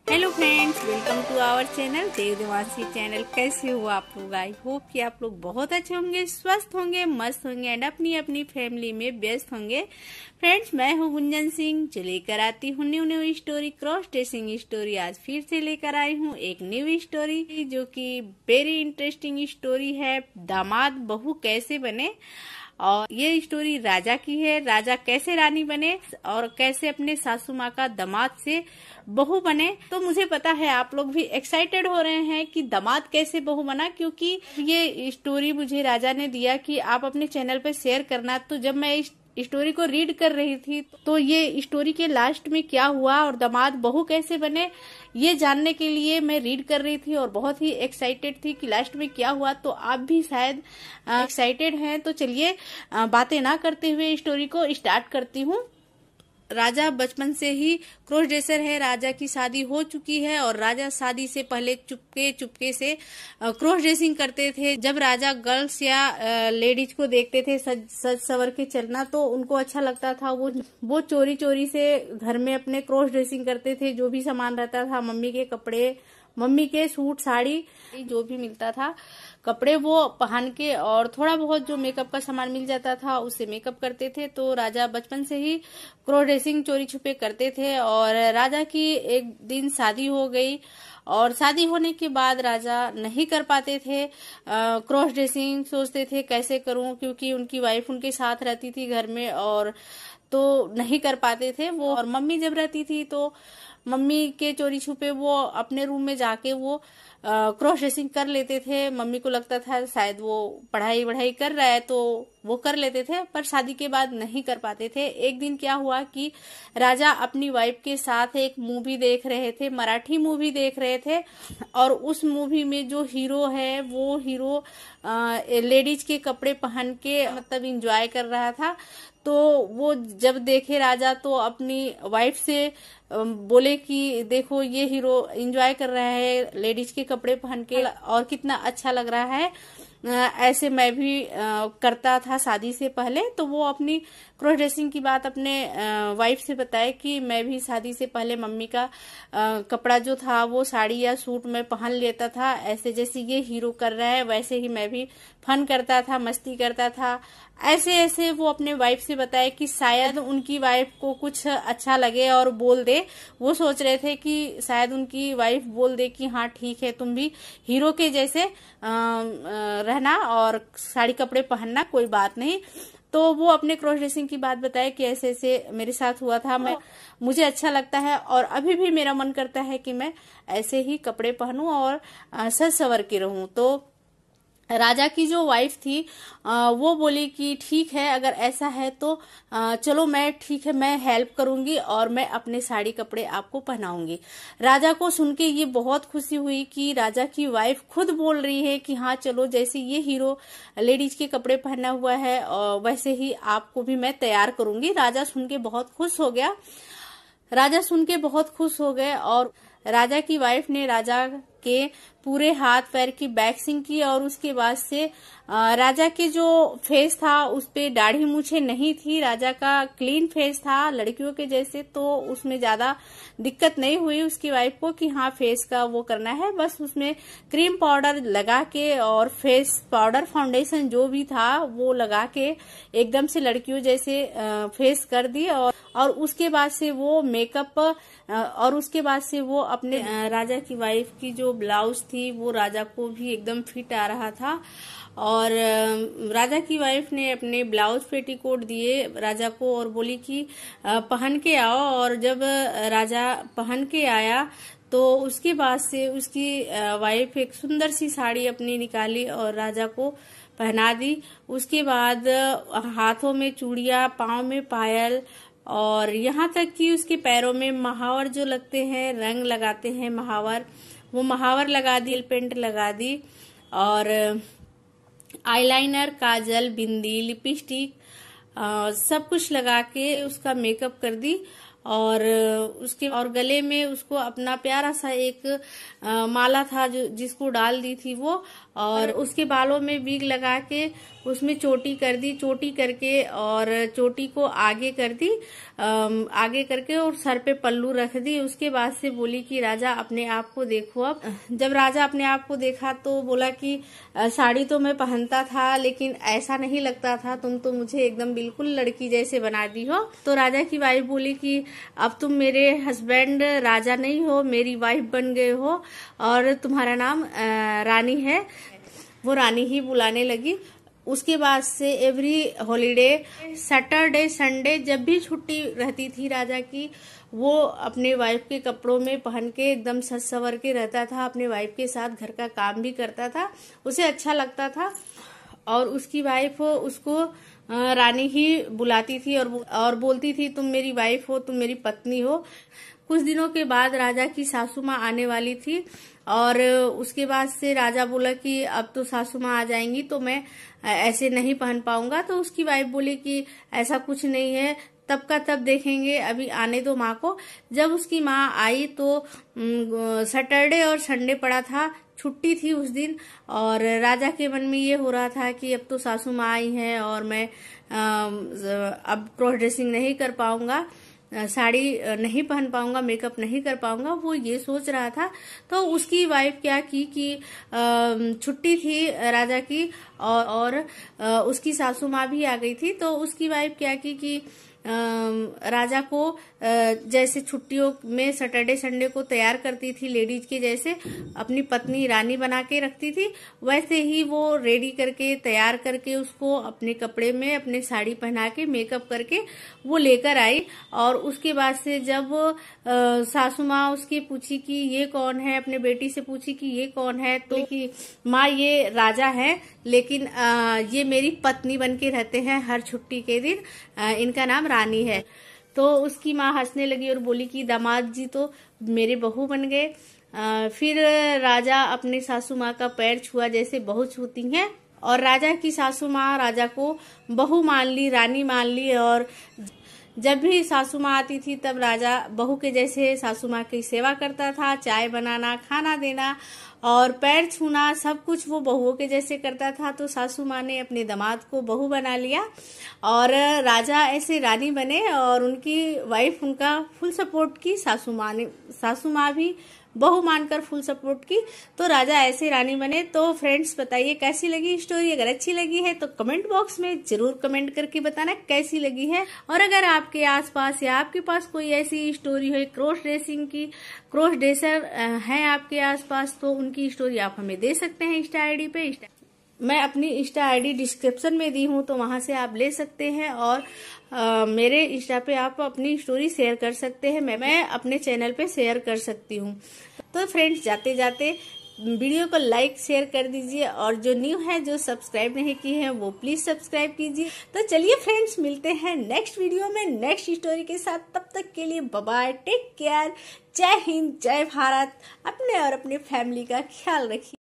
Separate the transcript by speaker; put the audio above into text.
Speaker 1: Hello friends, welcome to our channel Devdevasi channel. कैसे हो आप लोग? आई होप कि आप लोग बहुत अच्छे होंगे, स्वस्थ होंगे, मस्त होंगे एंड अपनी अपनी फैमिली में व्यस्त होंगे। फ्रेंड्स, मैं हूं गुंजन सिंह, जो लेकर आती हूं new story, cross dressing story. आज फिर से लेकर आई हूं एक न्यू स्टोरी जो कि वेरी इंटरेस्टिंग स्टोरी है। दामाद बहू कैसे बने, और ये स्टोरी राजा की है। राजा कैसे रानी बने और कैसे अपने सासू माँ का दामाद से बहू बने। तो मुझे पता है आप लोग भी एक्साइटेड हो रहे हैं कि दामाद कैसे बहू बना, क्योंकि ये स्टोरी मुझे राजा ने दिया कि आप अपने चैनल पे शेयर करना। तो जब मैं इस स्टोरी को रीड कर रही थी तो ये स्टोरी के लास्ट में क्या हुआ और दामाद बहू कैसे बने, ये जानने के लिए मैं रीड कर रही थी और बहुत ही एक्साइटेड थी कि लास्ट में क्या हुआ। तो आप भी शायद एक्साइटेड हैं। तो चलिए बातें ना करते हुए स्टोरी को स्टार्ट करती हूँ। राजा बचपन से ही क्रॉस ड्रेसर है। राजा की शादी हो चुकी है और राजा शादी से पहले चुपके चुपके से क्रॉस ड्रेसिंग करते थे। जब राजा गर्ल्स या लेडीज को देखते थे सज सवर के चलना, तो उनको अच्छा लगता था। वो चोरी चोरी से घर में अपने क्रॉस ड्रेसिंग करते थे। जो भी सामान रहता था, मम्मी के कपड़े, मम्मी के सूट साड़ी, जो भी मिलता था कपड़े, वो पहन के और थोड़ा बहुत जो मेकअप का सामान मिल जाता था उससे मेकअप करते थे। तो राजा बचपन से ही क्रॉस ड्रेसिंग चोरी छुपे करते थे। और राजा की एक दिन शादी हो गई और शादी होने के बाद राजा नहीं कर पाते थे क्रॉस ड्रेसिंग। सोचते थे कैसे करूं, क्योंकि उनकी वाइफ उनके साथ रहती थी घर में, और तो नहीं कर पाते थे वो। और मम्मी जब रहती थी तो मम्मी के चोरी छुपे वो अपने रूम में जाके वो क्रॉस ड्रेसिंग कर लेते थे। मम्मी को लगता था शायद वो पढ़ाई कर रहा है तो वो कर लेते थे, पर शादी के बाद नहीं कर पाते थे। एक दिन क्या हुआ कि राजा अपनी वाइफ के साथ एक मूवी देख रहे थे, मराठी मूवी देख रहे थे। और उस मूवी में जो हीरो है वो हीरो लेडीज के कपड़े पहन के मतलब इंजॉय कर रहा था। तो वो जब देखे राजा तो अपनी वाइफ से बोले कि देखो ये हीरो एंजॉय कर रहा है लेडीज के कपड़े पहन के और कितना अच्छा लग रहा है, ऐसे मैं भी करता था शादी से पहले। तो वो अपनी क्रॉस ड्रेसिंग की बात अपने वाइफ से बताए कि मैं भी शादी से पहले मम्मी का कपड़ा जो था वो साड़ी या सूट में पहन लेता था, ऐसे जैसे ये हीरो कर रहा है वैसे ही मैं भी फन करता था, मस्ती करता था। ऐसे ऐसे वो अपने वाइफ से बताए कि शायद उनकी वाइफ को कुछ अच्छा लगे और बोल दे। वो सोच रहे थे कि शायद उनकी वाइफ बोल दे कि हाँ ठीक है, तुम भी हीरो के जैसे रहना और साड़ी कपड़े पहनना, कोई बात नहीं। तो वो अपने क्रॉस ड्रेसिंग की बात बताए कि ऐसे ऐसे मेरे साथ हुआ था, मुझे अच्छा लगता है और अभी भी मेरा मन करता है कि मैं ऐसे ही कपड़े पहनूं और सज सवर के रहूं। तो राजा की जो वाइफ थी वो बोली कि ठीक है, अगर ऐसा है तो चलो मैं ठीक है, मैं हेल्प करूंगी और मैं अपने साड़ी कपड़े आपको पहनाऊंगी। राजा को सुन के ये बहुत खुशी हुई कि राजा की वाइफ खुद बोल रही है कि हाँ चलो, जैसे ये हीरो लेडीज के कपड़े पहना हुआ है वैसे ही आपको भी मैं तैयार करूंगी। राजा सुन के बहुत खुश हो गया। राजा सुन के बहुत खुश हो गए और राजा की वाइफ ने राजा के पूरे हाथ पैर की वैक्सिंग की। और उसके बाद से राजा के जो फेस था उस पे दाढ़ी मूछें नहीं थी, राजा का क्लीन फेस था लड़कियों के जैसे। तो उसमें ज्यादा दिक्कत नहीं हुई उसकी वाइफ को कि हाँ फेस का वो करना है। बस उसमें क्रीम पाउडर लगा के और फेस पाउडर फाउंडेशन जो भी था वो लगा के एकदम से लड़कियों जैसे फेस कर दी। और उसके बाद से वो मेकअप और उसके बाद से वो अपने राजा की वाइफ की जो ब्लाउज थी वो राजा को भी एकदम फिट आ रहा था। और राजा की वाइफ ने अपने ब्लाउज पेटीकोट दिए राजा को और बोली कि पहन के आओ। और जब राजा पहन के आया तो उसके बाद से उसकी वाइफ एक सुंदर सी साड़ी अपनी निकाली और राजा को पहना दी। उसके बाद हाथों में चूड़ियां, पाँव में पायल और यहाँ तक कि उसके पैरों में महावर जो लगते हैं, रंग लगाते हैं महावर, वो महावर लगा दी, पेंट लगा दी। और आईलाइनर, काजल, बिंदी, लिपस्टिक सब कुछ लगा के उसका मेकअप कर दी। और उसके और गले में उसको अपना प्यारा सा एक माला था जो जिसको डाल दी थी वो, और उसके बालों में विग लगा के उसमें चोटी कर दी, चोटी करके और चोटी को आगे कर दी, आगे करके और सर पे पल्लू रख दी। उसके बाद से बोली कि राजा अपने आप को देखो। अब जब राजा अपने आप को देखा तो बोला कि साड़ी तो मैं पहनता था लेकिन ऐसा नहीं लगता था, तुम तो मुझे एकदम बिल्कुल लड़की जैसे बना दी हो। तो राजा की वाइफ बोली कि अब तुम मेरे हस्बैंड राजा नहीं हो, मेरी वाइफ बन गए हो और तुम्हारा नाम रानी है। वो रानी ही बुलाने लगी। उसके बाद से एवरी हॉलीडे, सैटरडे, संडे जब भी छुट्टी रहती थी राजा की, वो अपने वाइफ के कपड़ों में पहन के एकदम सज संवर के रहता था, अपने वाइफ के साथ घर का काम भी करता था, उसे अच्छा लगता था। और उसकी वाइफ उसको रानी ही बुलाती थी और बोलती थी तुम मेरी वाइफ हो, तुम मेरी पत्नी हो। कुछ दिनों के बाद राजा की सासू माँ आने वाली थी और उसके बाद से राजा बोला कि अब तो सासू माँ आ जाएंगी तो मैं ऐसे नहीं पहन पाऊंगा। तो उसकी वाइफ बोली कि ऐसा कुछ नहीं है, तब का तब देखेंगे, अभी आने दो माँ को। जब उसकी माँ आई तो सैटरडे और संडे पड़ा था, छुट्टी थी उस दिन, और राजा के मन में ये हो रहा था कि अब तो सासू माँ आई हैं और मैं अब क्रॉस ड्रेसिंग नहीं कर पाऊंगा, साड़ी नहीं पहन पाऊंगा, मेकअप नहीं कर पाऊंगा, वो ये सोच रहा था। तो उसकी वाइफ क्या की कि छुट्टी थी राजा की और उसकी सासू माँ भी आ गई थी। तो उसकी वाइफ क्या की कि राजा को जैसे छुट्टियों में सैटरडे संडे को तैयार करती थी लेडीज के जैसे, अपनी पत्नी रानी बना के रखती थी, वैसे ही वो रेडी करके तैयार करके उसको अपने कपड़े में अपने साड़ी पहना के मेकअप करके वो लेकर आई। और उसके बाद से जब सासू माँ उसकी पूछी कि ये कौन है, अपने बेटी से पूछी कि ये कौन है, तो कि माँ ये राजा है लेकिन ये मेरी पत्नी बन के रहते हैं हर छुट्टी के दिन, इनका नाम रानी है। तो उसकी माँ हंसने लगी और बोली कि दामाद जी तो मेरे बहू बन गए। फिर राजा अपने सासू माँ का पैर छुआ जैसे बहू छूती हैं, और राजा की सासू माँ राजा को बहू मान ली, रानी मान ली। और जब भी सासू माँ आती थी तब राजा बहू के जैसे सासू माँ की सेवा करता था, चाय बनाना, खाना देना और पैर छूना, सब कुछ वो बहुओं के जैसे करता था। तो सासू माँ ने अपने दामाद को बहू बना लिया और राजा ऐसे रानी बने और उनकी वाइफ उनका फुल सपोर्ट की, सासू माँ भी बहू मानकर फुल सपोर्ट की, तो राजा ऐसे रानी बने। तो फ्रेंड्स बताइए कैसी लगी स्टोरी, अगर अच्छी लगी है तो कमेंट बॉक्स में जरूर कमेंट करके बताना कैसी लगी है। और अगर आपके आसपास या आपके पास कोई ऐसी स्टोरी हो क्रॉस ड्रेसिंग की, क्रॉस ड्रेसर है आपके आसपास, तो उनकी स्टोरी आप हमें दे सकते हैं इंस्टा आईडी पे। मैं अपनी इंस्टा आईडी डिस्क्रिप्शन में दी हूँ, तो वहां से आप ले सकते हैं और मेरे इंस्टा पे आप अपनी स्टोरी शेयर कर सकते हैं, मैं अपने चैनल पे शेयर कर सकती हूँ। तो फ्रेंड्स जाते जाते वीडियो को लाइक शेयर कर दीजिए और जो न्यू है, जो सब्सक्राइब नहीं की है, वो प्लीज सब्सक्राइब कीजिए। तो चलिए फ्रेंड्स मिलते हैं नेक्स्ट वीडियो में नेक्स्ट स्टोरी के साथ, तब तक के लिए बाय बाय, टेक केयर, जय हिंद, जय भारत। अपने और अपने फैमिली का ख्याल रखिए।